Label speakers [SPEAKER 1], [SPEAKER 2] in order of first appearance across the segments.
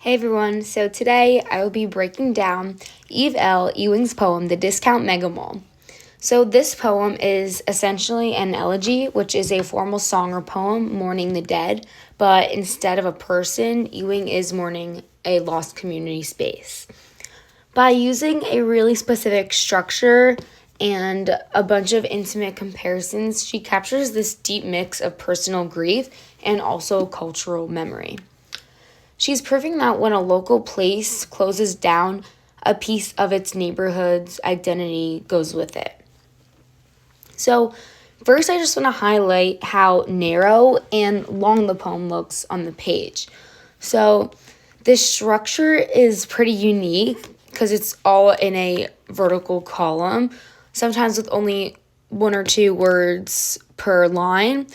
[SPEAKER 1] Hey everyone, so today I will be breaking down Eve L. Ewing's poem, The Discount Mega Mall. So this poem is essentially an elegy, which is a formal song or poem mourning the dead, but instead of a person, Ewing is mourning a lost community space. By using a really specific structure and a bunch of intimate comparisons, she captures this deep mix of personal grief and also cultural memory. She's proving that when a local place closes down, a piece of its neighborhood's identity goes with it. So, first, I just want to highlight how narrow and long the poem looks on the page. So, this structure is pretty unique because it's all in a vertical column, sometimes with only one or two words per line.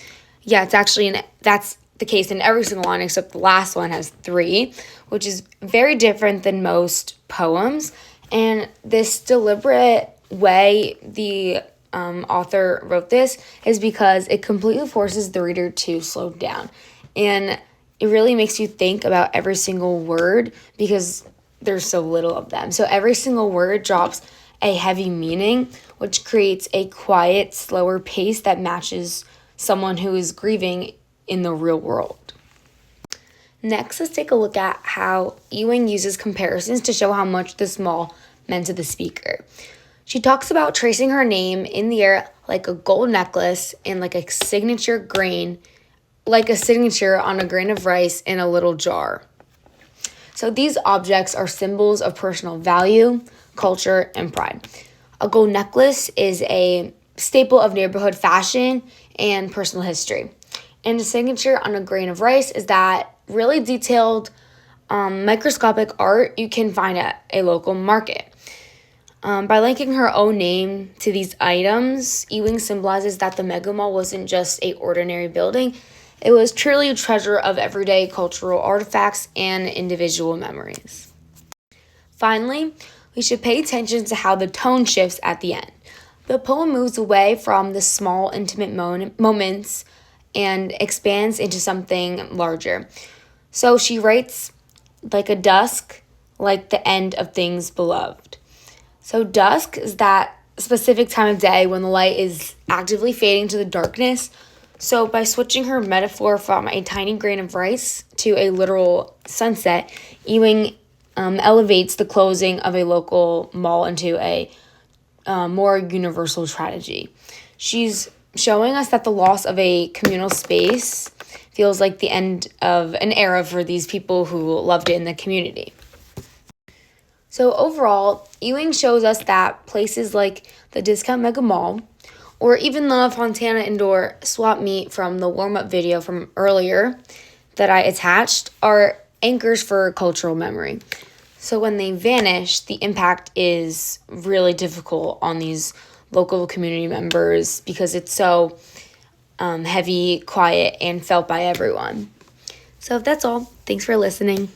[SPEAKER 1] Yeah, that's the case in every single line except the last one has 3, which is very different than most poems. And this deliberate way the author wrote this is because it completely forces the reader to slow down. And it really makes you think about every single word because there's so little of them. So every single word drops a heavy meaning, which creates a quiet, slower pace that matches someone who is grieving in the real world. Next, let's take a look at how Ewing uses comparisons to show how much the mall meant to the speaker. She talks about tracing her name in the air like a gold necklace and like a signature on a grain of rice in a little jar. So these objects are symbols of personal value, culture, and pride. A gold necklace is a staple of neighborhood fashion and personal history. And a signature on a grain of rice is that really detailed microscopic art you can find at a local market. By linking her own name to these items, Ewing symbolizes that the Mega Mall wasn't just an ordinary building. It was truly a treasure of everyday cultural artifacts and individual memories. Finally, we should pay attention to how the tone shifts at the end. The poem moves away from the small, intimate moments and expands into something larger. So she writes like a dusk, like the end of things beloved. So dusk is that specific time of day when the light is actively fading to the darkness. So by switching her metaphor from a tiny grain of rice to a literal sunset, Ewing elevates the closing of a local mall into a more universal tragedy. She's showing us that the loss of a communal space feels like the end of an era for these people who loved it in the community. So overall, Ewing shows us that places like the Discount Mega Mall or even the Fontana Indoor swap meet from the warm-up video from earlier that I attached are anchors for cultural memory. So when they vanish, the impact is really difficult on these local community members because it's so heavy, quiet, and felt by everyone. So that's all. Thanks for listening.